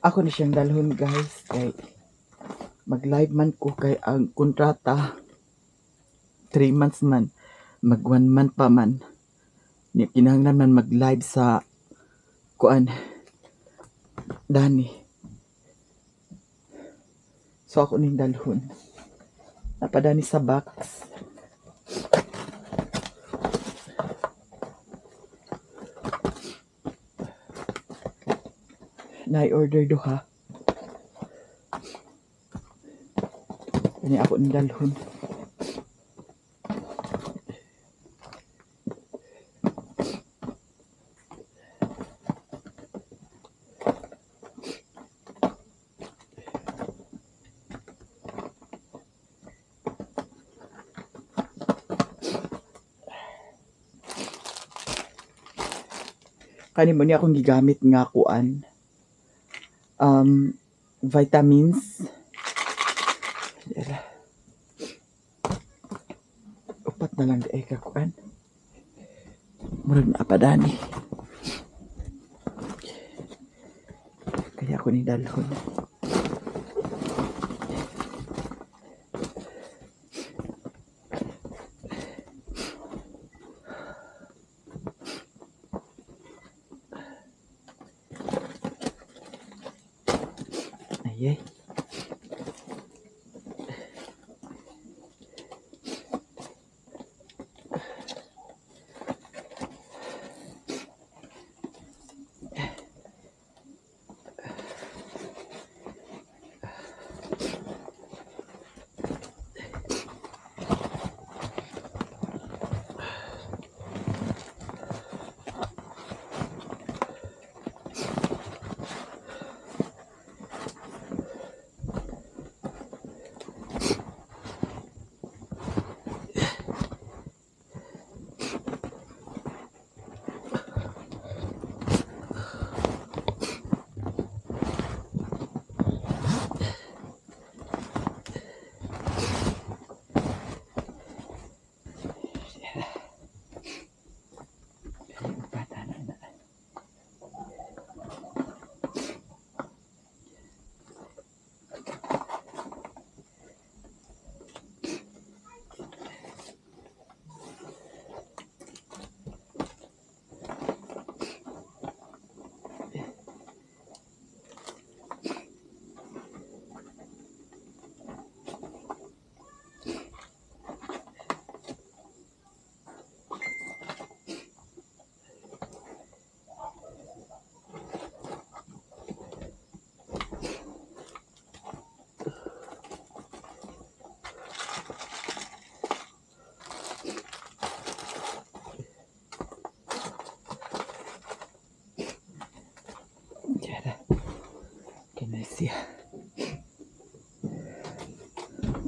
Ako na siyang dalhon guys, kay mag-live man ko, kay ang kontrata 3 months man, mag 1 month pa man. Ni kinahanglan man mag-live sa kuan Dani. So ako ning dalhon. Napadani sa box. Na-order duha. Kani ako ning dalhon. Kani mo ni akong gigamit nga kuan. Vitamins. Upat na lang di ka kuan. Murag na apadani. Kaya ako ni dalhon. Ayay.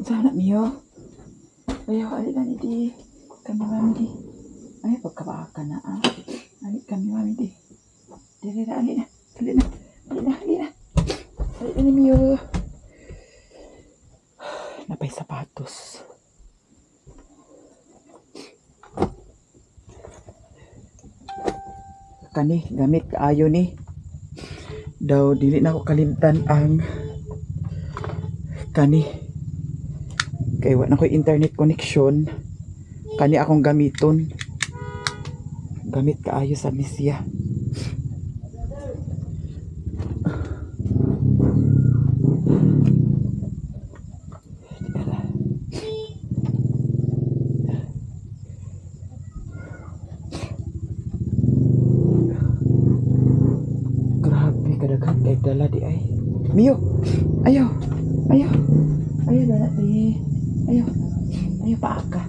Sana Mio. Ayaw, ali na ni di. Kami mami di. Ay, pagkabaka na ah. Ali kami mami di. Dili na, ali na. Ali na. Ali na, ali na. Ali na ni Mio. Napay sapatos. Kani, gamit kaayo ni. Daw, dili na ako kalimtan ang kani. Kaya wala ko internet connection. Kani akong gamiton. Gamit kaayo sa misya. Grabe kadaghan kay dala di ay. Mio, ayaw. Ayaw. Ayaw dala di. Ayaw. Ayaw paaka.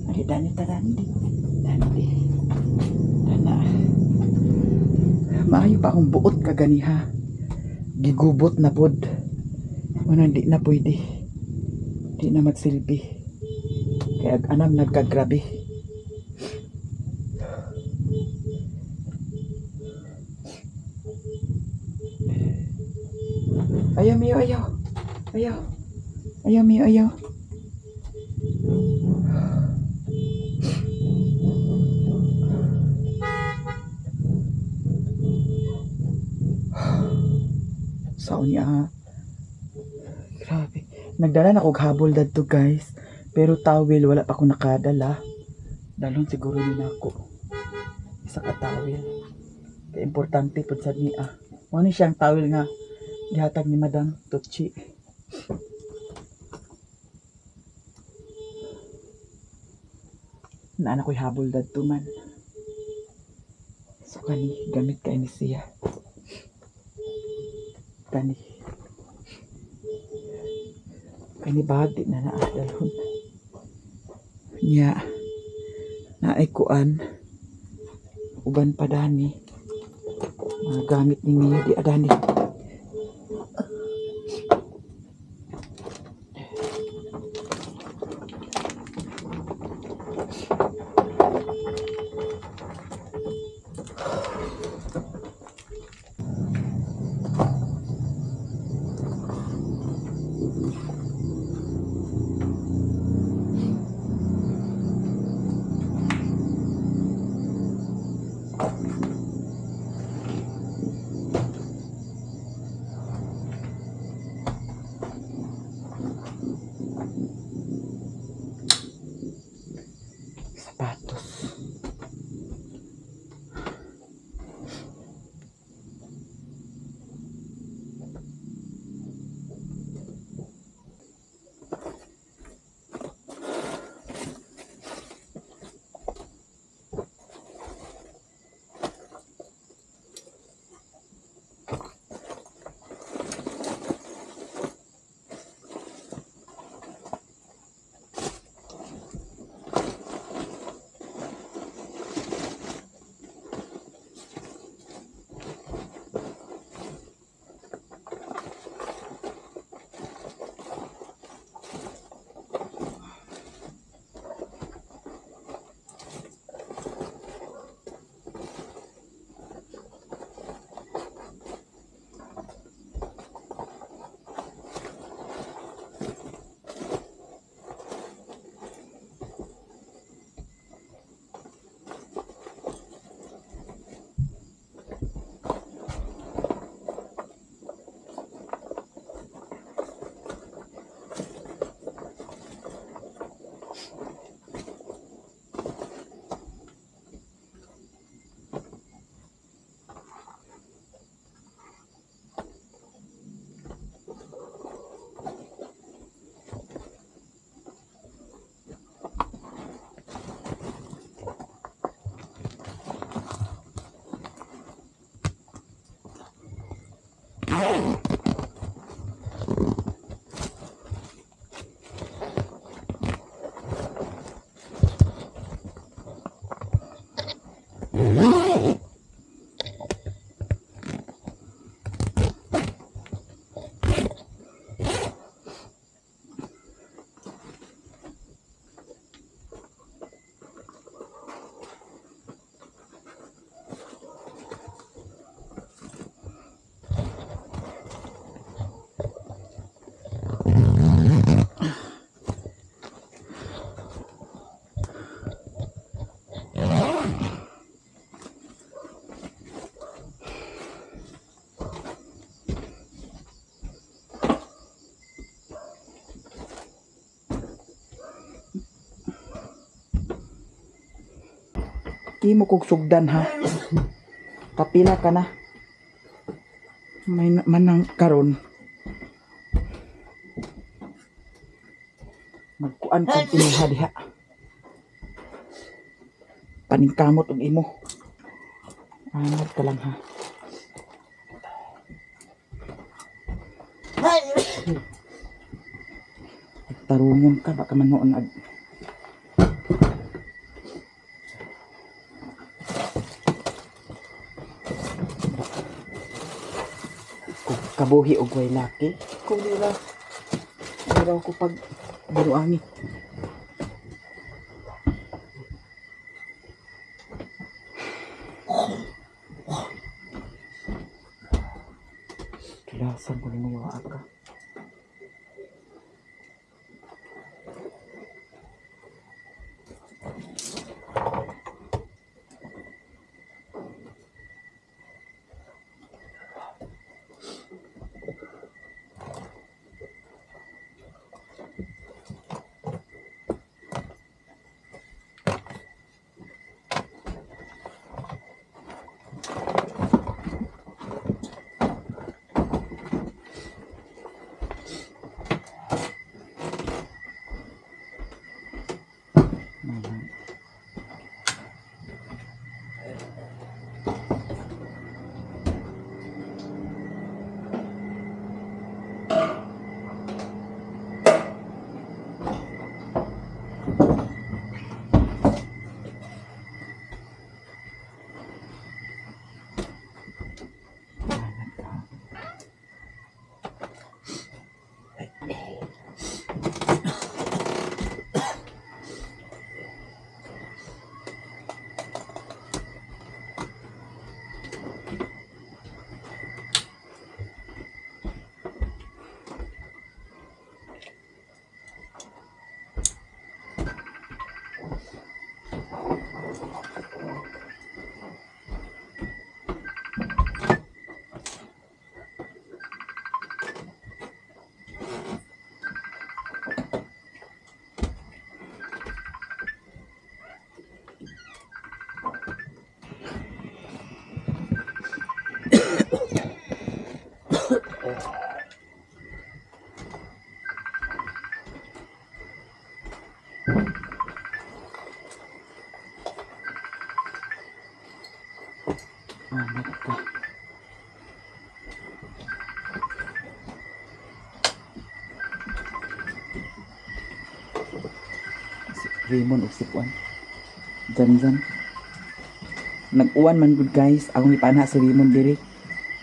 Ari dani tadani di. Dani di. Dana. Maayo pa akong buot kaganiha. Gigubot na pod. Wala di na pwede. Di na magsilbi. Kaya anam nagkagrabe. Ayaw Mio, ayaw. Ayaw. Ayaw Mio, ayaw. Sao niya. Grabe. Nagdala na kog habol dadto guys. Pero towel wala pa ko nakadala. Dalon siguro din ako. Isa ka towel. Kaya importante pud sad niya. Mo ni siyang towel nga gihatag ni Madam Tucci. Naana ko'y habol dadto man. So kani gamit kay ni siya. Kani bahagi na naadalhon niya naay kuan uban pa dani mga gamit ni Mia di adani. Imo kog sugdan ha. Kapila ka na. May manang karon. Magkuan kog imuha diha. Paningkamot og imo. Angat ka lang ha. Tarungon ka baka manoon ag. Kabuhi og way laki. Kung nila araw ko pag buruangi. Kilasan ko ni mo ka. Raymond og sikuan. Janjan. Nag-uwan man good guys. Akong ipana si Raymond diri.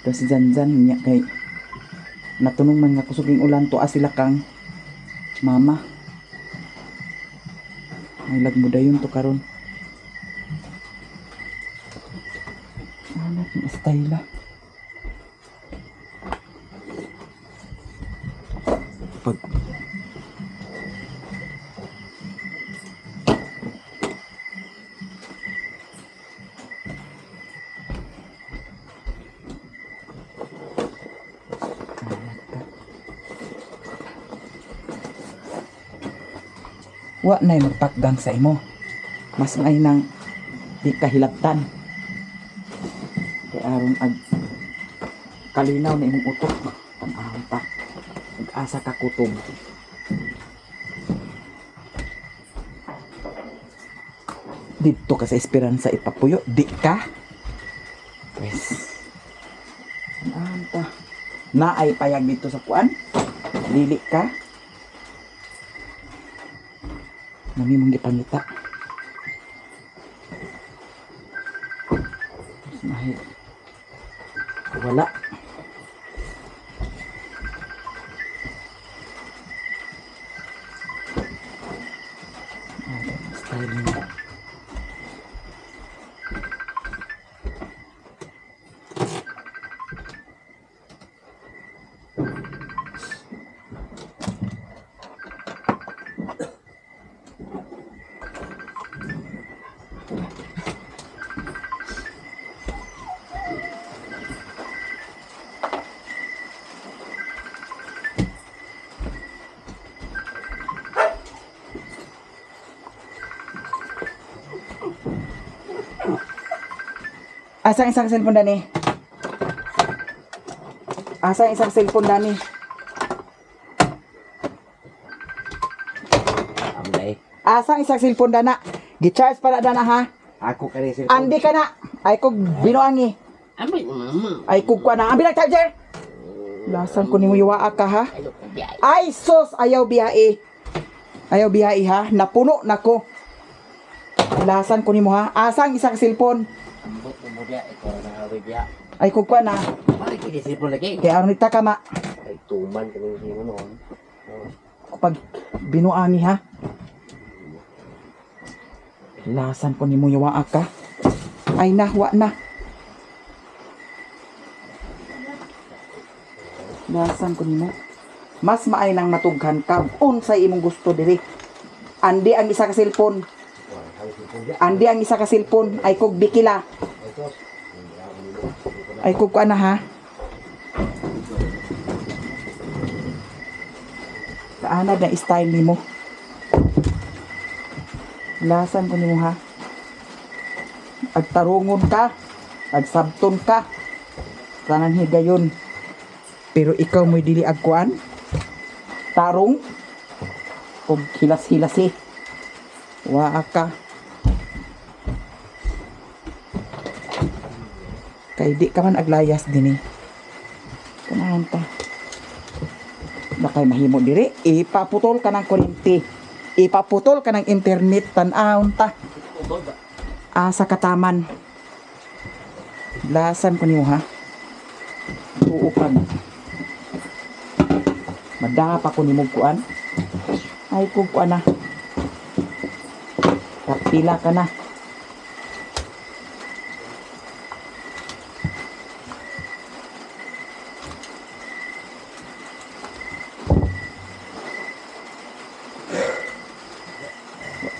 Pero si Janjan niya kay natunong man nga kusuging ulan to sila kang mama. Ay lagmo dayon to karon. Anak ni style. Pag wa na'y magpakgang sa imo. Mas ngay nang di kahilabtan. Kaya aron ag kalinaw na imong utok. Tanahon ta. Ag-asa ka kutob. Dito ka sa Esperanza ipapuyo. Di ka. Pues. Tanahon ta. Naay payag dito sa kuan. Dili ka. Nami mong gipangita. Mahit. Wala. Style mo. Asa ang isang cellphone dani? Asa ang isang cellphone dani? Amday. Asa ang isang cellphone dana? Gi-charge para dana ha? Ako kani sir. Andi ka na. Ay kog binuangi. Amay mama. Ay kog kwa na. Ambil ang charger. Lasan ko nimo yuwa ka ha? Ayo ko biya. Ay sus, ayaw biyae. Ayaw biyae ha? Napuno nako. Lasan ko nimo ha? Asa ang isang cellphone? Ambot mo biya ikaw na hawi biya. Ay kog kwa na. Mari kini sipon lagi. Kaya aron nita ka ma. Ay tuman kani sino noon. Kapag binuangi ha? Lasan ko nimo yuwa ka? Ay nahwa na. Lasan ko nimo. Mas maay nang matughan ka. Unsay imong gusto diri. Andi ang isa ka cellphone. Andi ang isa ka cellphone. Ay kog bikila. Ay kog kuan na ha. Kaanad na style nimo. Lasan ko nimo ha. Agtarungon ka. Agsabton ka. Tanan higayon. Pero ikaw mo'y dili agkuan. Tarong. O hilas-hilasi. Waa ka. Kay di ka man aglayas din eh. Kanahan ta. Nakay mahimo diri. Ipaputol ka ng kuryente. Ipaputol ka ng internet. Tanahon ta. Asa kataman. Lasan ko niyo ha. Tuukan. Madapa ko ni mugkuan. Ay kukuan na. Kapila ka na.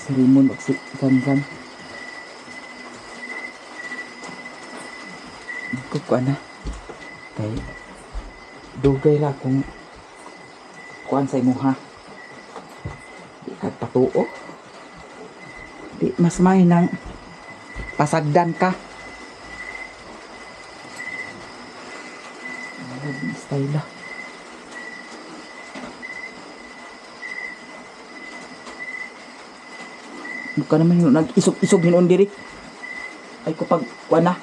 Sirimon magsikan-kan. Kukuan na. Kay dugay la kung kuan sa imo ha. Di ka patuo. Di mas may nang pasagdan ka. Ano style la. Buka naman yun nag-isog-isog hinon diri. Ay ko pag kuan na.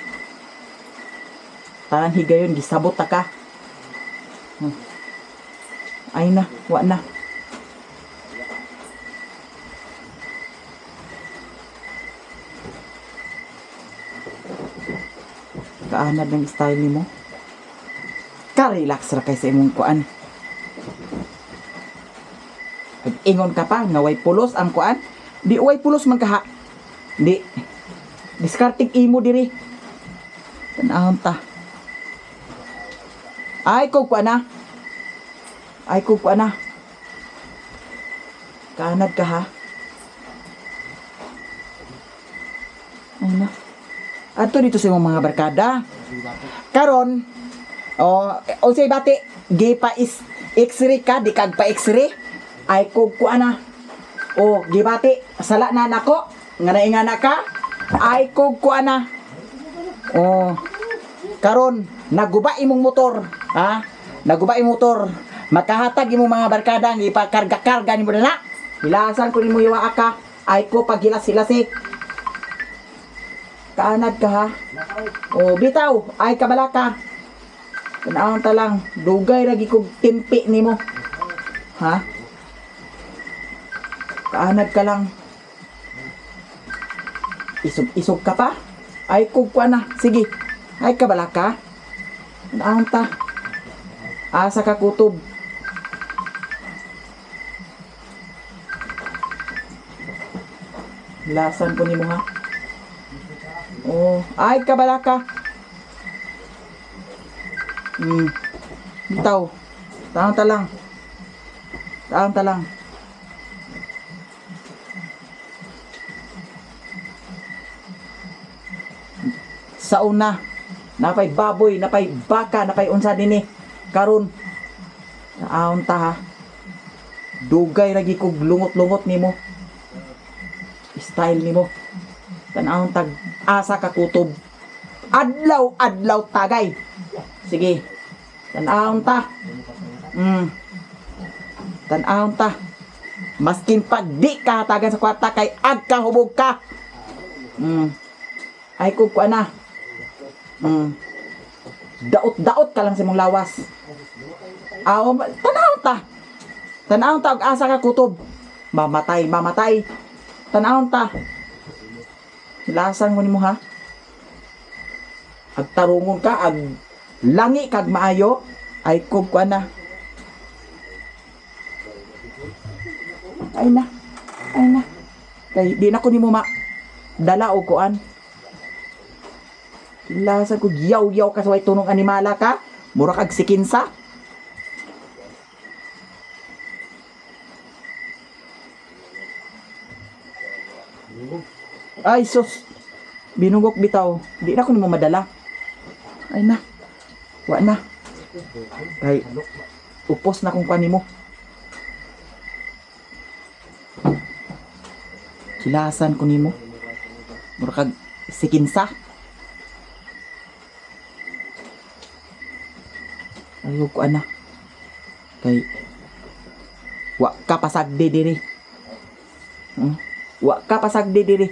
Tanan higayon gisabot ta ka. Ay na, wa na. Kaanad ng style nimo. Ka-relax ra kay sa imong kuan. Pag-ingon ka pa nga way pulos ang kuan. Di way pulos man kaha. Di. Diskartig imo diri. Tanahon ta. Ay kog kuan na. Ay kog kuan na. Kaanad ka ha. Ay na. Ato dito sa imong mga barkada. Karon, unsay bati, gipa is X-ray ka, di kag pa X-ray. Ay kog kuan na. O gibati, sala na nako, nga naingana ka. Ay kog kuan na. O karon, naguba imong motor, ha? Naguba imong motor. Makahatag imong mga barkada, ipakarga-karga nimo na. Hilasan ko nimo yuwa ka. Ay ko paghilas-hilasi. Kaanad ka ha. O bitaw, ay kabalaka. Tanawon ta lang, dugay ra gikog timpi nimo. Ha? Kaanad ka lang. Isog-isog ka pa. Ay kog kuan na. Sige. Ay kabalaka. Tanawon ta. Asa ka kutob. Lasan ko nimo ha. Oh, ay kabalaka. Bitaw. Taang ta lang. Taang ta lang. Sa una, napay baboy, napay baka, napay unsa dinhi. Karon, naahon ta ha. Dugay lagi kog lungot-lungot nimo. Style nimo. Tanahon tag asa ka kutob. Adlaw tagay. Sige. Tan-awon ta. Tan-awon ta. Maskin pag di ka hatagan sa kwarta kay agkahubog ka. Ay kukuha na. Daot-daot ka lang sa mong lawas. Tanawon ta. Tanawon ta og asa ka kutob. Mamatay. Tanawon ta. Hilasan mo nimo ha. Agtarungon ka, ag langi kag maayo, ay kukuha na. Ay na. Kay di na ko nimo dala og kuan. Hilasan ko yaw ka sa way tunong animala ka, mura kag sikinsa. Ay sus. Binugok bitaw. Di na ko nimo madala. Ay na. Wa na. Kay upos na kung kanimo. Kilasan ko nimo. Mura kag sikinsa. Ayaw ko ana. Kay wa ka pasagdi diri. Wa ka pasagdi diri.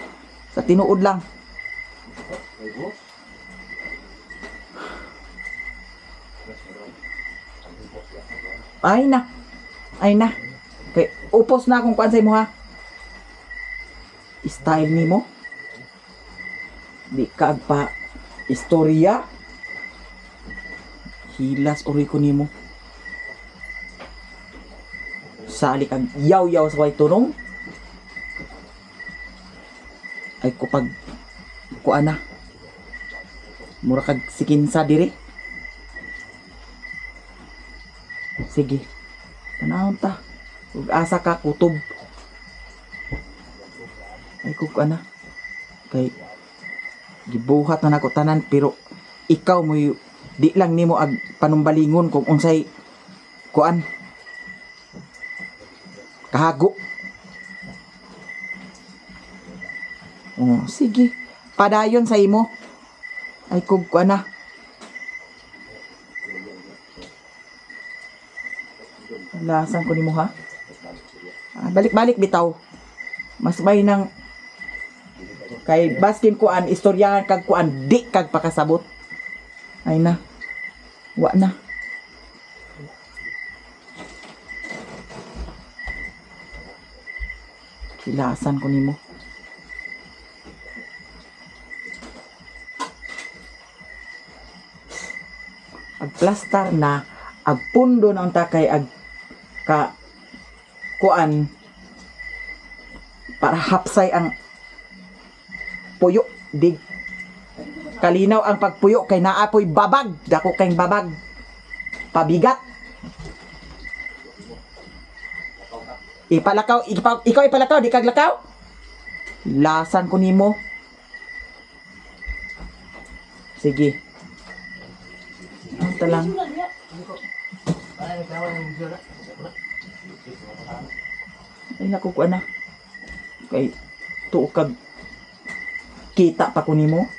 Sa tinuod lang. Ay na. Kay upos na akong kuan sa imo ha. Style nimo. Di ka pa istorya. Hilas uri ko nimo. Sali kag yaw sa way tunong. Ay kupag kuana. Mura kag sikinsa diri. Sige. Tanawon ta. Ug asa ka kutob. Ay kuana. Kay gibuhat na nako tanan pero ikaw mo di lang nimo ag panumbalingon kung unsay kuan. Kahago. Sige. Padayon sa imo. Ay kuana. Lasan ko nimo ha. Balik-balik bitaw. Mas may nang kay baskin kuan istoryahan kag kuan di kag pakasabot. Ay na. Wa na. Kilasan ko nimo. Agplastar na, agpundo na unta kay ag ka kuan para hapsay ang puyo. Dig kalinaw ang pagpuyo kay naapoy babag. Dako kayong babag. Pabigat. Ipalakaw. Ikaw ipalakaw. Di kag lakaw. Lasan ko nimo. Sige. Ito lang. Ay nakukuha na. Kay tuo kag kita pa ko nimo.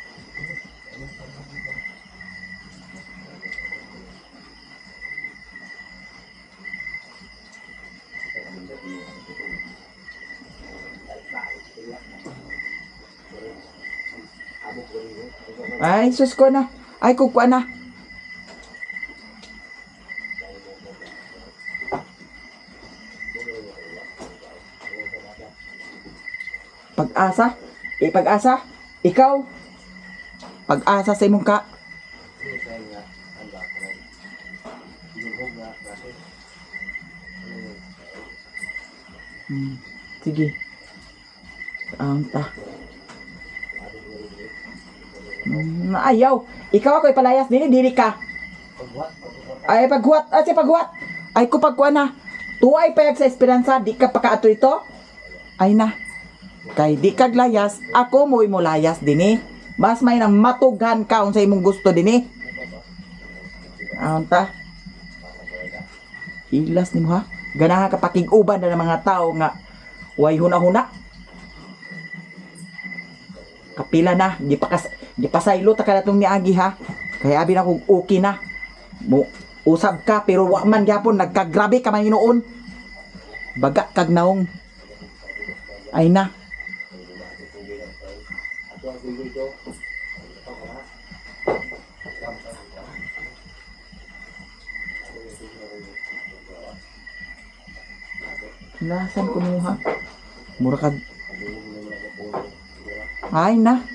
Ay sus ko na. Ay kukuha na. Pag-asa? Pag-asa? Ikaw? Pag-asa sa imong ka? Sige. Ta. Ayaw. Ikaw ako ipalayas diri ka. Ay paghuwat. Paghuwat. Ay ko pagkuha na. Tuway payag sa esperanza. Di ka pakaato ito. Ay na. Kay di kag layas, ako mo layas dini. Mas may nang matughan ka unsay imong gusto dini. Ta. Hilas nimo ha. Ganahan ka pakig-uban na ng mga tao nga way huna-huna. Kapila na, Gipasaylo ta kada tong niagi ha. Kaya abi na kog okay na. Mo usab ka pero wa man gyapon nagkagrabe ka man hinuon. Baga kag naong. Ay na. Lasan ko mo ha. Mura kag. Ay na.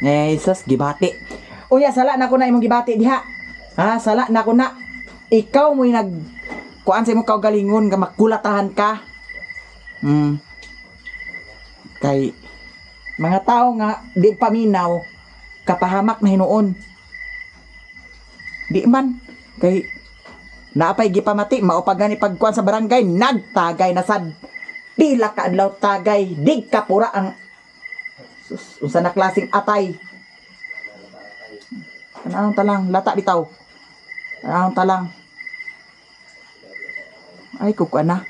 Jesus, gibati. Unya, sala na ko na imong gibati diha. Ha, sala na ko na. Ikaw mo'y kuan sa imong kaugalingon nga makulatahan ka. Kay mga tao nga di paminaw kapahamak na hinuon. Di man kay naapay gipamati mao pa gani pagkuan sa barangay nagtagay na sad. Pila ka adlaw tagay dig ka pura ang unsa na klaseng atay. Anong talang lata bitaw. Anong talang. Ay kukuan na.